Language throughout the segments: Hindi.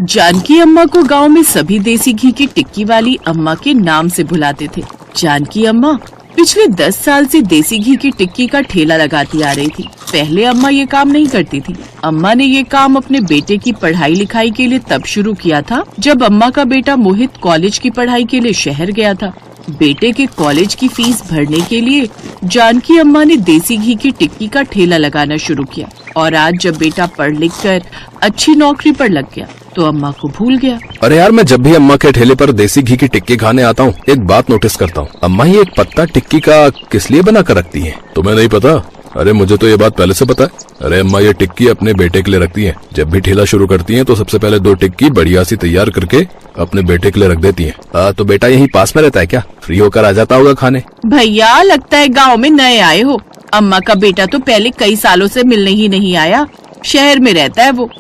जानकी अम्मा को गांव में सभी देसी घी की टिक्की वाली अम्मा के नाम से बुलाते थे। जानकी अम्मा पिछले 10 साल से देसी घी की टिक्की का ठेला लगाती आ रही थी। पहले अम्मा ये काम नहीं करती थी। अम्मा ने ये काम अपने बेटे की पढ़ाई लिखाई के लिए तब शुरू किया था जब अम्मा का बेटा मोहित कॉलेज की पढ़ाई के लिए शहर गया था। बेटे के कॉलेज की फीस भरने के लिए जानकी अम्मा ने देसी घी की टिक्की का ठेला लगाना शुरू किया और आज जब बेटा पढ़ लिख कर अच्छी नौकरी पर लग गया तो अम्मा को भूल गया। अरे यार, मैं जब भी अम्मा के ठेले पर देसी घी की टिक्की खाने आता हूँ एक बात नोटिस करता हूँ। अम्मा ये एक पत्ता टिक्की का किस लिए बना कर रखती है? तुम्हें नहीं पता? अरे मुझे तो ये बात पहले से पता है। अरे अम्मा ये टिक्की अपने बेटे के लिए रखती है। जब भी ठेला शुरू करती है तो सबसे पहले 2 टिक्की बढ़िया सी तैयार करके अपने बेटे के लिए रख देती है। तो बेटा यहीं पास में रहता है क्या? फ्री होकर आ जाता होगा खाने। भैया लगता है गाँव में नए आए हो। अम्मा का बेटा तो पहले कई सालों से मिलने ही नहीं आया, शहर में रहता है वो।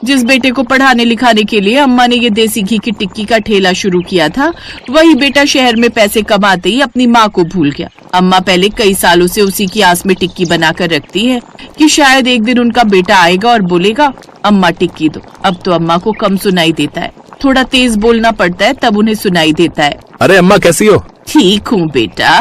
जिस बेटे को पढ़ाने लिखाने के लिए अम्मा ने ये देसी घी की टिक्की का ठेला शुरू किया था, वही बेटा शहर में पैसे कमाते ही अपनी माँ को भूल गया। अम्मा पहले कई सालों से उसी की आस में टिक्की बनाकर रखती है कि शायद एक दिन उनका बेटा आएगा और बोलेगा अम्मा टिक्की दो। अब तो अम्मा को कम सुनाई देता है, थोड़ा तेज बोलना पड़ता है तब उन्हें सुनाई देता है। अरे अम्मा कैसी हो? ठीक हूँ बेटा।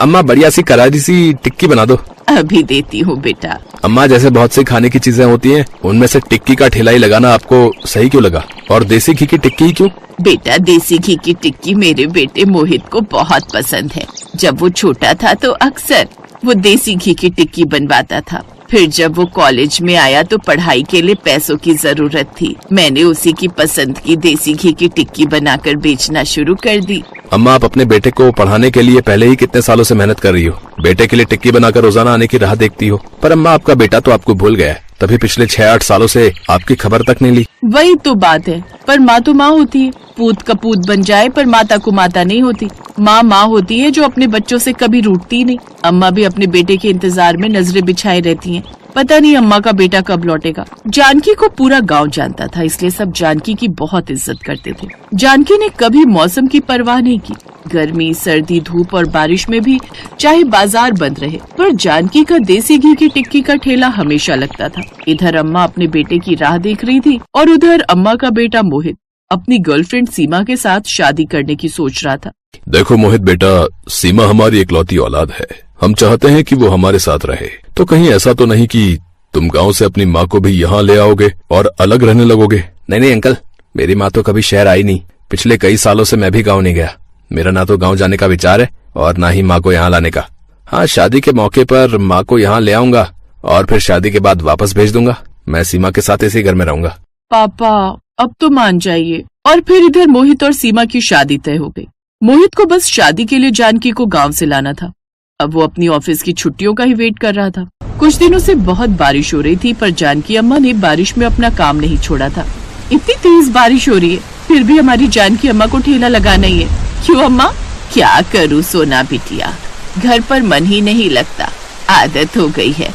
अम्मा बढ़िया सी करारी सी टिक्की बना दो। अभी देती हूँ बेटा। अम्मा जैसे बहुत सी खाने की चीजें होती हैं, उनमें से टिक्की का ठेला ही लगाना आपको सही क्यों लगा? और देसी घी की टिक्की ही क्यों? बेटा देसी घी की टिक्की मेरे बेटे मोहित को बहुत पसंद है। जब वो छोटा था तो अक्सर वो देसी घी की टिक्की बनवाता था। फिर जब वो कॉलेज में आया तो पढ़ाई के लिए पैसों की जरूरत थी। मैंने उसी की पसंद की देसी घी की टिक्की बनाकर बेचना शुरू कर दी। अम्मा आप अपने बेटे को पढ़ाने के लिए पहले ही कितने सालों से मेहनत कर रही हो। बेटे के लिए टिक्की बनाकर रोजाना आने की राह देखती हो। पर अम्मा आपका बेटा तो आपको भूल गया है, तभी पिछले 6-8 सालों से आपकी खबर तक नहीं ली। वही तो बात है, पर माँ तो माँ होती है। पूत का पूत बन जाए पर माता को माता नहीं होती। माँ माँ होती है जो अपने बच्चों से कभी रूठती नहीं। अम्मा भी अपने बेटे के इंतजार में नजरें बिछाए रहती हैं। पता नहीं अम्मा का बेटा कब लौटेगा। जानकी को पूरा गांव जानता था, इसलिए सब जानकी की बहुत इज्जत करते थे। जानकी ने कभी मौसम की परवाह नहीं की। गर्मी, सर्दी, धूप और बारिश में भी चाहे बाजार बंद रहे, पर जानकी का देसी घी की टिक्की का ठेला हमेशा लगता था। इधर अम्मा अपने बेटे की राह देख रही थी और उधर अम्मा का बेटा मोहित अपनी गर्लफ्रेंड सीमा के साथ शादी करने की सोच रहा था। देखो मोहित बेटा, सीमा हमारी इकलौती औलाद है। हम चाहते हैं कि वो हमारे साथ रहे। तो कहीं ऐसा तो नहीं कि तुम गांव से अपनी माँ को भी यहाँ ले आओगे और अलग रहने लगोगे? नहीं अंकल, मेरी माँ तो कभी शहर आई नहीं। पिछले कई सालों से मैं भी गाँव नहीं गया। मेरा ना तो गाँव जाने का विचार है और ना ही माँ को यहाँ लाने का। हाँ, शादी के मौके पर माँ को यहाँ ले आऊंगा और फिर शादी के बाद वापस भेज दूंगा। मैं सीमा के साथ इसी घर में रहूंगा। पापा अब तो मान जाइए। और फिर इधर मोहित और सीमा की शादी तय हो गई। मोहित को बस शादी के लिए जानकी को गांव से लाना था। अब वो अपनी ऑफिस की छुट्टियों का ही वेट कर रहा था। कुछ दिनों से बहुत बारिश हो रही थी, पर जानकी अम्मा ने बारिश में अपना काम नहीं छोड़ा था। इतनी तेज बारिश हो रही है, फिर भी हमारी जानकी अम्मा को ठेला लगाना ही है। क्यों अम्मा? क्या करूँ सोना बिटिया, घर पर मन ही नहीं लगता। आदत हो गई है।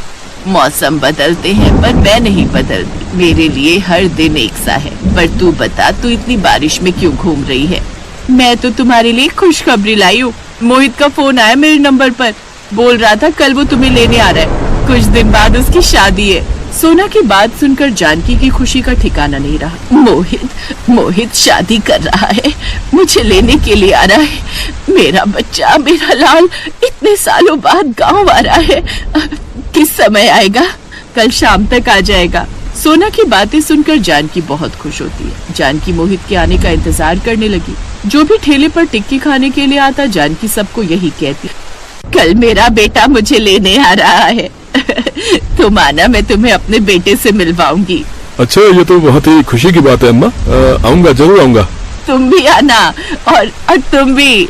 मौसम बदलते हैं पर मैं नहीं बदलती। मेरे लिए हर दिन एक सा है। पर तू बता, तू इतनी बारिश में क्यों घूम रही है? मैं तो तुम्हारे लिए खुशखबरी लाई हूँ। मोहित का फोन आया मेरे नंबर पर, बोल रहा था कल वो तुम्हें लेने आ रहा है। कुछ दिन बाद उसकी शादी है। सोना की बात सुनकर जानकी की खुशी का ठिकाना नहीं रहा। मोहित शादी कर रहा है, मुझे लेने के लिए आ रहा है। मेरा बच्चा, मेरा लाल इतने सालों बाद गाँव आ रहा है। किस समय आएगा? कल शाम तक आ जाएगा। सोना की बातें सुनकर जानकी बहुत खुश होती है। जानकी मोहित के आने का इंतजार करने लगी। जो भी ठेले पर टिक्की खाने के लिए आता, जानकी सबको यही कहती, कल मेरा बेटा मुझे लेने आ रहा है। तो माना मैं तुम्हें अपने बेटे से मिलवाऊंगी। अच्छा, ये तो बहुत ही खुशी की बात है अम्मा। आऊंगा, जरूर आऊंगा। तुम भी आना और तुम भी।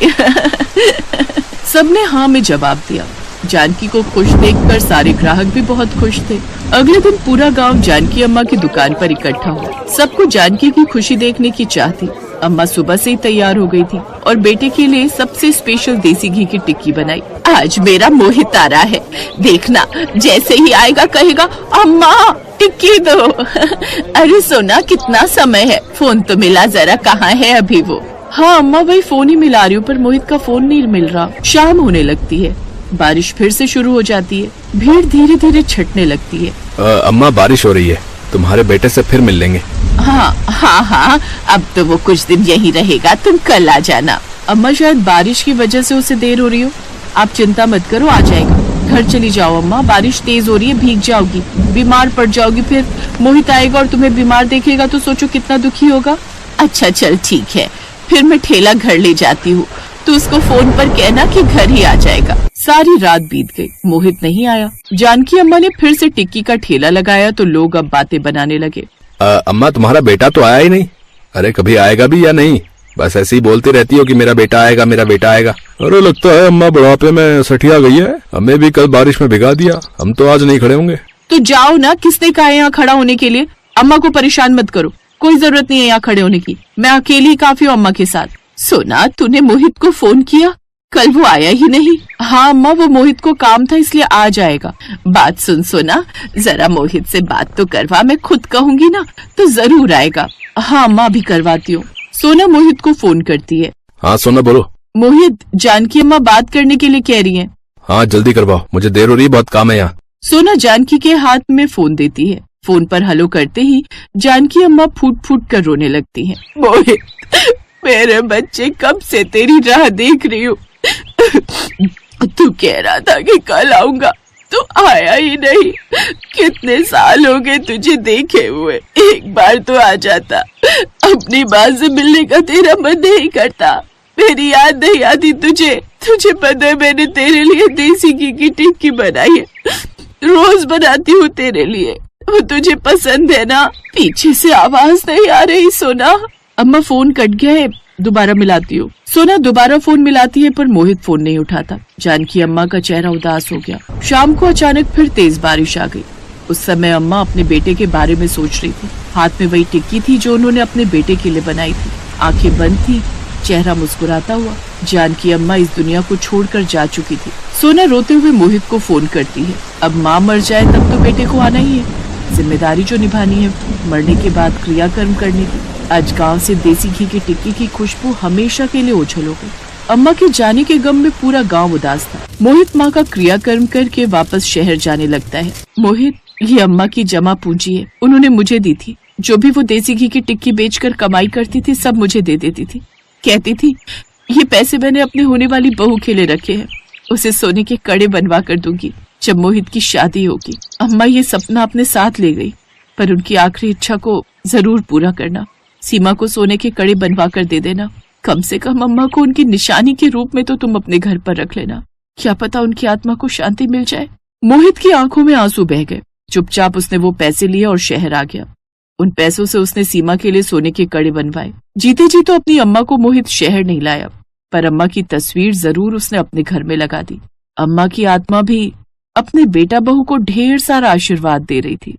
सबने हाँ में जवाब दिया। जानकी को खुश देखकर सारे ग्राहक भी बहुत खुश थे। अगले दिन पूरा गांव जानकी अम्मा की दुकान पर इकट्ठा हुआ। सबको जानकी की खुशी देखने की चाह थी। अम्मा सुबह से ही तैयार हो गई थी और बेटे के लिए सबसे स्पेशल देसी घी की टिक्की बनाई। आज मेरा मोहित आ रहा है, देखना जैसे ही आएगा कहेगा अम्मा टिक्की दो। अरे सोना, कितना समय है, फोन तो मिला जरा, कहाँ है अभी वो? हाँ अम्मा, वही फोन ही मिला रही हूँ, पर मोहित का फोन नहीं मिल रहा। शाम होने लगती है, बारिश फिर से शुरू हो जाती है। भीड़ धीरे धीरे छटने लगती है। अम्मा बारिश हो रही है तुम्हारे बेटे से फिर मिल लेंगे। हाँ हाँ हाँ, अब तो वो कुछ दिन यहीं रहेगा, तुम कल आ जाना। अम्मा शायद बारिश की वजह से उसे देर हो रही हो। आप चिंता मत करो, आ जाएगा। घर चली जाओ अम्मा, बारिश तेज हो रही है, भीग जाओगी, बीमार पड़ जाओगी। फिर मोहित आएगा और तुम्हें बीमार देखेगा तो सोचो कितना दुखी होगा। अच्छा चल ठीक है, फिर मैं ठेला घर ले जाती हूँ, तो उसको फोन पर कहना कि घर ही आ जाएगा। सारी रात बीत गई, मोहित नहीं आया। जानकी अम्मा ने फिर से टिक्की का ठेला लगाया तो लोग अब बातें बनाने लगे। अम्मा तुम्हारा बेटा तो आया ही नहीं। अरे कभी आएगा भी या नहीं? बस ऐसे ही बोलती रहती हो कि मेरा बेटा आएगा, मेरा बेटा आएगा। अरे लगता है अम्मा बुढ़ापे में सठिया गई है। हमें भी कल बारिश में भिगा दिया, हम तो आज नहीं खड़े होंगे। तो जाओ ना, किसने कहा यहाँ खड़ा होने के लिए? अम्मा को परेशान मत करो, कोई जरूरत नहीं है यहाँ खड़े होने की। मैं अकेली ही काफी हूँ अम्मा के साथ। सोना, तूने मोहित को फोन किया? कल वो आया ही नहीं। हाँ अम्मा, वो मोहित को काम था इसलिए आ जाएगा। बात सुन सोना, जरा मोहित से बात तो करवा, मैं खुद कहूंगी ना तो जरूर आएगा। हाँ अम्मा, अभी करवाती हूँ। सोना मोहित को फोन करती है। हाँ सोना बोलो। मोहित, जानकी अम्मा बात करने के लिए कह रही है। हाँ जल्दी करवाओ, मुझे देर हो रही है, बहुत काम है यहाँ। सोना जानकी के हाथ में फोन देती है। फोन पर हेलो करते ही जानकी अम्मा फूट फूट कर रोने लगती हैं। मोहित, मेरे बच्चे, कब से तेरी राह देख रही हूँ। तू कह रहा था कि कल आऊंगा, तू आया ही नहीं। कितने साल हो गए तुझे देखे हुए, एक बार तो आ जाता। अपनी माँ से मिलने का तेरा मन नहीं करता, मेरी याद नहीं आती तुझे? तुझे पता है मैंने तेरे लिए देसी घी की टिक्की बनाई है, रोज बनाती हूँ तेरे लिए, वो तुझे पसंद है ना? पीछे से आवाज नहीं आ रही सोना? अम्मा फोन कट गया है, दोबारा मिलाती हूँ। सोना दोबारा फोन मिलाती है पर मोहित फोन नहीं उठाता। जानकी अम्मा का चेहरा उदास हो गया। शाम को अचानक फिर तेज बारिश आ गई। उस समय अम्मा अपने बेटे के बारे में सोच रही थी। हाथ में वही टिक्की थी जो उन्होंने अपने बेटे के लिए बनाई थी। आंखें बंद थी, चेहरा मुस्कुराता हुआ। जानकी अम्मा इस दुनिया को छोड़कर जा चुकी थी। सोना रोते हुए मोहित को फोन करती है। अब माँ मर जाए तब तो बेटे को आना ही है, जिम्मेदारी जो निभानी है, मरने के बाद क्रियाकर्म करने की। आज गांव से देसी घी की टिक्की की खुशबू हमेशा के लिए ओझल हो गई। अम्मा के जाने के गम में पूरा गांव उदास था। मोहित माँ का क्रियाकर्म करके वापस शहर जाने लगता है। मोहित, ये अम्मा की जमा पूंजी है, उन्होंने मुझे दी थी। जो भी वो देसी घी की टिक्की बेचकर कमाई करती थी सब मुझे दे देती थी। कहती थी ये पैसे मैंने अपने होने वाली बहू के लिए रखे हैं, उसे सोने के कड़े बनवा कर दूंगी जब मोहित की शादी होगी। अम्मा ये सपना अपने साथ ले गई, पर उनकी आखिरी इच्छा को जरूर पूरा करना। सीमा को सोने के कड़े बनवा कर दे देना। कम से कम अम्मा को उनकी निशानी के रूप में तो तुम अपने घर पर रख लेना, क्या पता उनकी आत्मा को शांति मिल जाए। मोहित की आंखों में आंसू बह गए। चुपचाप उसने वो पैसे लिए और शहर आ गया। उन पैसों से उसने सीमा के लिए सोने के कड़े बनवाए। जीते जी तो अपनी अम्मा को मोहित शहर नहीं लाया, पर अम्मा की तस्वीर जरूर उसने अपने घर में लगा दी। अम्मा की आत्मा भी अपने बेटा बहू को ढेर सारा आशीर्वाद दे रही थी।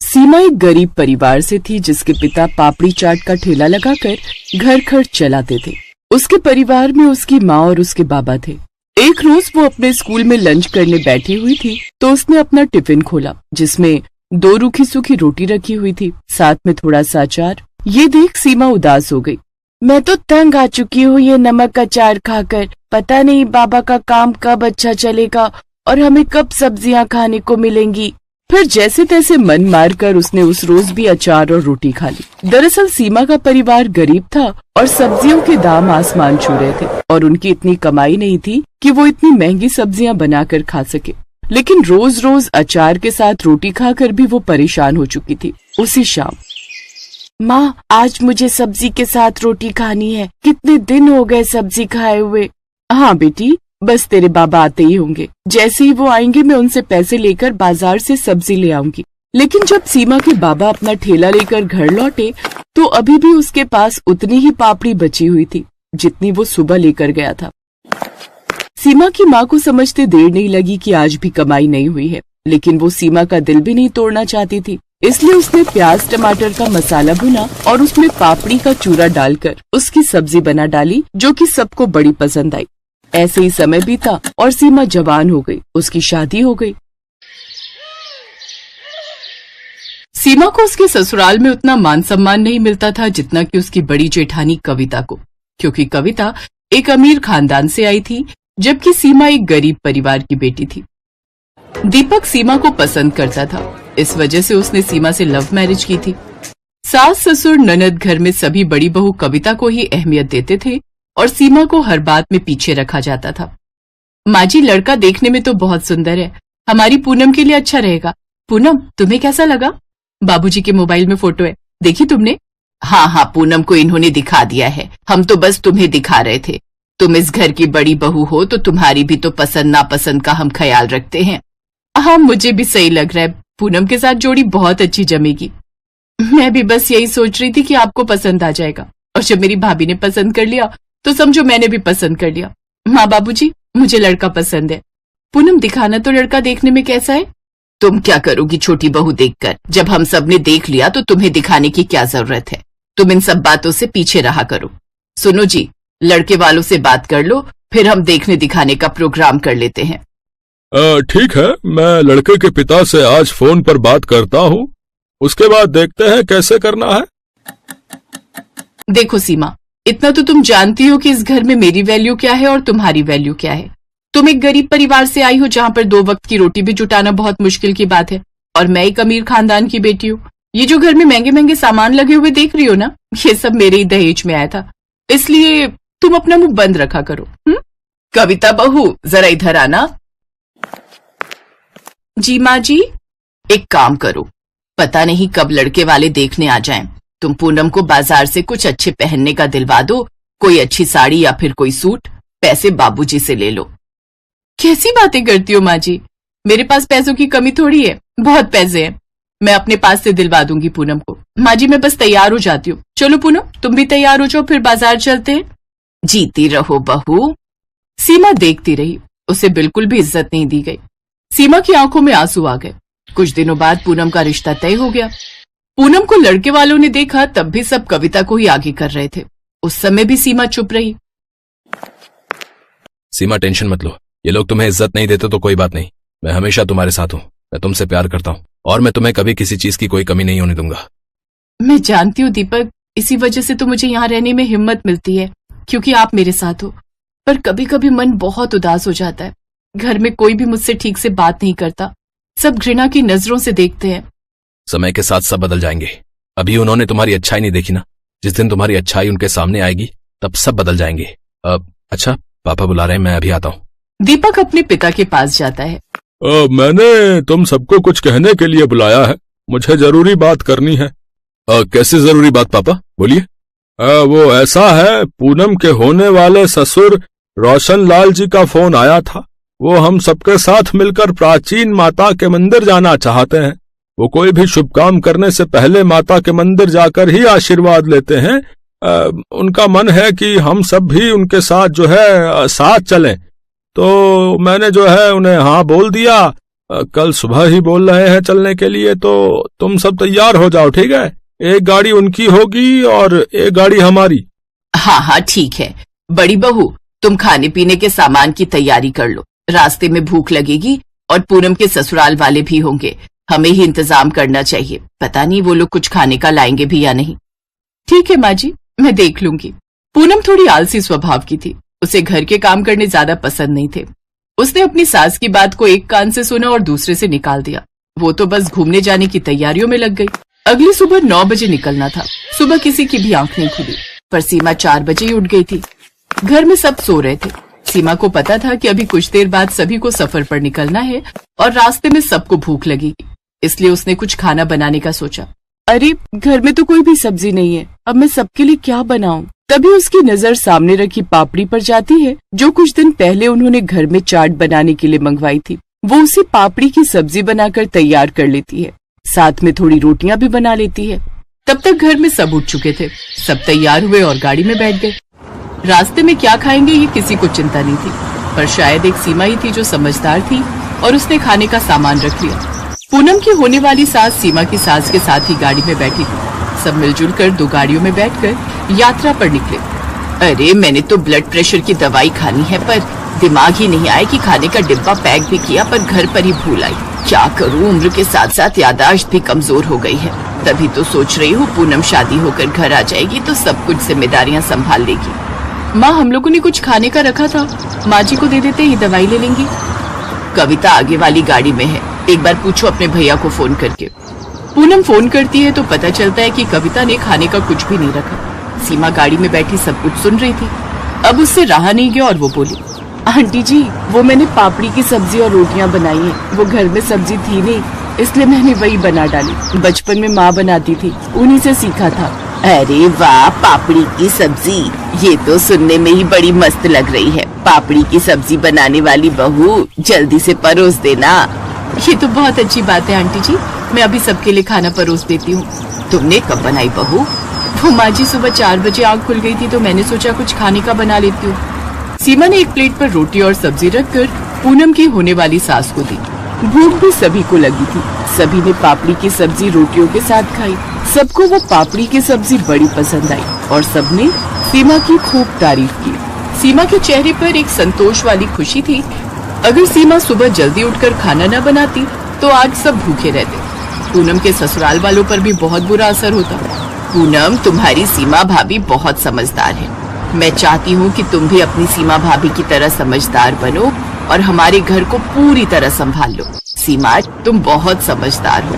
सीमा एक गरीब परिवार से थी जिसके पिता पापड़ी चाट का ठेला लगाकर घर खर्च चलाते थे। उसके परिवार में उसकी माँ और उसके बाबा थे। एक रोज वो अपने स्कूल में लंच करने बैठी हुई थी तो उसने अपना टिफिन खोला जिसमें 2 रूखी सूखी रोटी रखी हुई थी, साथ में थोड़ा सा अचार। ये देख सीमा उदास हो गई। मैं तो तंग आ चुकी हूँ ये नमक अचार खाकर। पता नहीं बाबा का काम कब अच्छा चलेगा और हमें कब सब्जियाँ खाने को मिलेंगी। फिर जैसे तैसे मन मार कर उसने उस रोज भी अचार और रोटी खा ली। दरअसल सीमा का परिवार गरीब था और सब्जियों के दाम आसमान छू रहे थे और उनकी इतनी कमाई नहीं थी कि वो इतनी महंगी सब्जियां बनाकर खा सके। लेकिन रोज रोज अचार के साथ रोटी खाकर भी वो परेशान हो चुकी थी। उसी शाम, माँ आज मुझे सब्जी के साथ रोटी खानी है, कितने दिन हो गए सब्जी खाए हुए। हाँ बेटी, बस तेरे बाबा आते ही होंगे, जैसे ही वो आएंगे मैं उनसे पैसे लेकर बाजार से सब्जी ले आऊंगी। लेकिन जब सीमा के बाबा अपना ठेला लेकर घर लौटे तो अभी भी उसके पास उतनी ही पापड़ी बची हुई थी जितनी वो सुबह लेकर गया था। सीमा की माँ को समझते देर नहीं लगी कि आज भी कमाई नहीं हुई है, लेकिन वो सीमा का दिल भी नहीं तोड़ना चाहती थी। इसलिए उसने प्याज टमाटर का मसाला भुना और उसमें पापड़ी का चूरा डालकर उसकी सब्जी बना डाली जो कि सबको बड़ी पसंद आई। ऐसे ही समय बीता और सीमा जवान हो गई, उसकी शादी हो गई। सीमा को उसके ससुराल में उतना मान सम्मान नहीं मिलता था जितना कि उसकी बड़ी जेठानी कविता को, क्योंकि कविता एक अमीर खानदान से आई थी, जबकि सीमा एक गरीब परिवार की बेटी थी। दीपक सीमा को पसंद करता था, इस वजह से उसने सीमा से लव मैरिज की थी। सास ससुर ननद घर में सभी बड़ी बहू कविता को ही अहमियत देते थे और सीमा को हर बात में पीछे रखा जाता था। माँ जी, लड़का देखने में तो बहुत सुंदर है, हमारी पूनम के लिए अच्छा रहेगा। पूनम, तुम्हें कैसा लगा? बाबूजी के मोबाइल में फोटो है, देखी तुमने? हाँ हाँ, पूनम को इन्होंने दिखा दिया है, हम तो बस तुम्हें दिखा रहे थे। तुम इस घर की बड़ी बहू हो तो तुम्हारी भी तो पसंद नापसंद का हम ख्याल रखते हैं। हाँ, मुझे भी सही लग रहा है, पूनम के साथ जोड़ी बहुत अच्छी जमेगी। मैं भी बस यही सोच रही थी कि आपको पसंद आ जाएगा, और जब मेरी भाभी ने पसंद कर लिया तो समझो मैंने भी पसंद कर लिया। माँ बाबूजी, मुझे लड़का पसंद है। पूनम, दिखाना तो लड़का देखने में कैसा है। तुम क्या करोगी छोटी बहू देखकर? जब हम सब ने देख लिया तो तुम्हें दिखाने की क्या जरूरत है? तुम इन सब बातों से पीछे रहा करो। सुनो जी, लड़के वालों से बात कर लो, फिर हम देखने दिखाने का प्रोग्राम कर लेते हैं। ठीक है, मैं लड़के के पिता से आज फोन पर बात करता हूँ, उसके बाद देखते हैं कैसे करना है। देखो सीमा, इतना तो तुम जानती हो कि इस घर में मेरी वैल्यू क्या है और तुम्हारी वैल्यू क्या है। तुम एक गरीब परिवार से आई हो जहाँ पर 2 वक्त की रोटी भी जुटाना बहुत मुश्किल की बात है, और मैं एक अमीर खानदान की बेटी हूँ। ये जो घर में महंगे महंगे सामान लगे हुए देख रही हो ना, ये सब मेरे ही दहेज में आया था, इसलिए तुम अपना मुंह बंद रखा करो। कविता बहू, जरा इधर आना। जी माँ जी। एक काम करो, पता नहीं कब लड़के वाले देखने आ जाएं। तुम पूनम को बाजार से कुछ अच्छे पहनने का दिलवा दो, कोई अच्छी साड़ी या फिर कोई सूट। पैसे बाबूजी से ले लो। कैसी बातें करती हो माँ जी, मेरे पास पैसों की कमी थोड़ी है, बहुत पैसे हैं। मैं अपने पास से दिलवा दूंगी पूनम को। माँ जी, मैं बस तैयार हो जाती हूँ। चलो पूनम, तुम भी तैयार हो जाओ, फिर बाजार चलते हैं। जीती रहो बहू। सीमा देखती रही, उसे बिल्कुल भी इज्जत नहीं दी गई। सीमा की आंखों में आंसू आ गए। कुछ दिनों बाद पूनम का रिश्ता तय हो गया। पूनम को लड़के वालों ने देखा, तब भी सब कविता को ही आगे कर रहे थे। उस समय भी सीमा चुप रही। सीमा, टेंशन मत लो, ये लोग तुम्हें इज्जत नहीं देते तो कोई बात नहीं, मैं हमेशा तुम्हारे साथ हूँ। मैं तुमसे प्यार करता हूँ और मैं तुम्हें कभी किसी चीज की कोई कमी नहीं होने दूंगा। मैं जानती हूँ दीपक, इसी वजह से तो मुझे यहाँ रहने में हिम्मत मिलती है, क्योंकि आप मेरे साथ हो। पर कभी कभी मन बहुत उदास हो जाता है। घर में कोई भी मुझसे ठीक से बात नहीं करता, सब घृणा की नजरों से देखते हैं। समय के साथ सब बदल जाएंगे। अभी उन्होंने तुम्हारी अच्छाई नहीं देखी ना, जिस दिन तुम्हारी अच्छाई उनके सामने आएगी तब सब बदल जाएंगे। अच्छा, पापा बुला रहे हैं, मैं अभी आता हूँ। दीपक अपने पिता के पास जाता है। मैंने तुम सबको कुछ कहने के लिए बुलाया है, मुझे जरूरी बात करनी है। कैसे जरूरी बात पापा, बोलिए। वो ऐसा है, पूनम के होने वाले ससुर रोशन लाल जी का फोन आया था। वो हम सबके साथ मिलकर प्राचीन माता के मंदिर जाना चाहते हैं। वो कोई भी शुभ काम करने से पहले माता के मंदिर जाकर ही आशीर्वाद लेते हैं। उनका मन है कि हम सब भी उनके साथ जो है साथ चलें। तो मैंने जो है उन्हें हाँ बोल दिया। कल सुबह ही बोल रहे हैं चलने के लिए, तो तुम सब तैयार हो जाओ, ठीक है? एक गाड़ी उनकी होगी और एक गाड़ी हमारी। हाँ हाँ ठीक है। बड़ी बहू, तुम खाने पीने के सामान की तैयारी कर लो, रास्ते में भूख लगेगी और पूनम के ससुराल वाले भी होंगे, हमें ही इंतजाम करना चाहिए। पता नहीं वो लोग कुछ खाने का लाएंगे भी या नहीं। ठीक है माँ जी, मैं देख लूंगी। पूनम थोड़ी आलसी स्वभाव की थी, उसे घर के काम करने ज्यादा पसंद नहीं थे। उसने अपनी सास की बात को एक कान से सुना और दूसरे से निकाल दिया। वो तो बस घूमने जाने की तैयारियों में लग गई। अगली सुबह 9 बजे निकलना था। सुबह किसी की भी आंख नहीं खुली, पर सीमा 4 बजे ही उठ गई थी। घर में सब सो रहे थे। सीमा को पता था कि अभी कुछ देर बाद सभी को सफर पर निकलना है और रास्ते में सबको भूख लगेगी, इसलिए उसने कुछ खाना बनाने का सोचा। अरे, घर में तो कोई भी सब्जी नहीं है, अब मैं सबके लिए क्या बनाऊं? तभी उसकी नजर सामने रखी पापड़ी पर जाती है, जो कुछ दिन पहले उन्होंने घर में चाट बनाने के लिए मंगवाई थी। वो उसी पापड़ी की सब्जी बनाकर तैयार कर लेती है, साथ में थोड़ी रोटियां भी बना लेती है। तब तक घर में सब उठ चुके थे। सब तैयार हुए और गाड़ी में बैठ गए। रास्ते में क्या खाएंगे ये किसी को चिंता नहीं थी, पर शायद एक सीमा ही थी जो समझदार थी और उसने खाने का सामान रख लिया। पूनम की होने वाली सास सीमा की सास के साथ ही गाड़ी में बैठी थी। सब मिलजुल कर 2 गाड़ियों में बैठकर यात्रा पर निकले। अरे, मैंने तो ब्लड प्रेशर की दवाई खानी है, पर दिमाग ही नहीं आया कि खाने का डिब्बा पैक भी किया, पर घर पर ही भूल आई। क्या करूं, उम्र के साथ साथ याददाश्त भी कमजोर हो गई है। तभी तो सोच रही हूँ पूनम शादी होकर घर आ जाएगी तो सब कुछ जिम्मेदारियां संभाल लेगी। माँ हम लोगों ने कुछ खाने का रखा था, माँ जी को दे देते ही दवाई ले लेंगी। कविता आगे वाली गाड़ी में है, एक बार पूछो अपने भैया को फोन करके। पूनम फोन करती है तो पता चलता है कि कविता ने खाने का कुछ भी नहीं रखा। सीमा गाड़ी में बैठी सब कुछ सुन रही थी। अब उससे रहा नहीं गया और वो बोली, आंटी जी वो मैंने पापड़ी की सब्जी और रोटियां बनाई हैं। वो घर में सब्जी थी नहीं, इसलिए मैंने वही बना डाली। बचपन में माँ बनाती थी, उन्हीं से सीखा था। अरे वाह, पापड़ी की सब्जी, ये तो सुनने में ही बड़ी मस्त लग रही है। पापड़ी की सब्जी बनाने वाली बहू, जल्दी से परोस देना। ये तो बहुत अच्छी बात है आंटी जी, मैं अभी सबके लिए खाना परोस देती हूँ। तुमने कब बनाई बहू? वो माँ जी सुबह 4 बजे आँख खुल गई थी तो मैंने सोचा कुछ खाने का बना लेती हूँ। सीमा ने एक प्लेट पर रोटी और सब्जी रखकर पूनम की होने वाली सास को दी। भूख भी सभी को लगी थी। सभी ने पापड़ी की सब्जी रोटियों के साथ खाई। सबको वो पापड़ी की सब्जी बड़ी पसंद आई और सबने सीमा की खूब तारीफ की। सीमा के चेहरे पर एक संतोष वाली खुशी थी। अगर सीमा सुबह जल्दी उठकर खाना न बनाती तो आज सब भूखे रहते। पूनम के ससुराल वालों पर भी बहुत बुरा असर होता। पूनम, तुम्हारी सीमा भाभी बहुत समझदार है। मैं चाहती हूँ कि तुम भी अपनी सीमा भाभी की तरह समझदार बनो और हमारे घर को पूरी तरह संभाल लो। सीमा, तुम बहुत समझदार हो।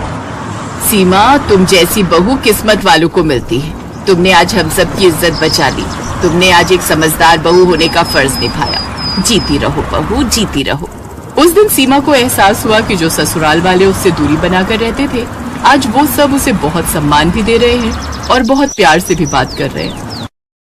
सीमा, तुम जैसी बहू किस्मत वालों को मिलती है। तुमने आज हम सब की इज्जत बचा ली। तुमने आज एक समझदार बहू होने का फर्ज निभाया। जीती रहो बहू, जीती रहो। उस दिन सीमा को एहसास हुआ कि जो ससुराल वाले उससे दूरी बनाकर रहते थे, आज वो सब उसे बहुत सम्मान भी दे रहे हैं और बहुत प्यार से भी बात कर रहे हैं।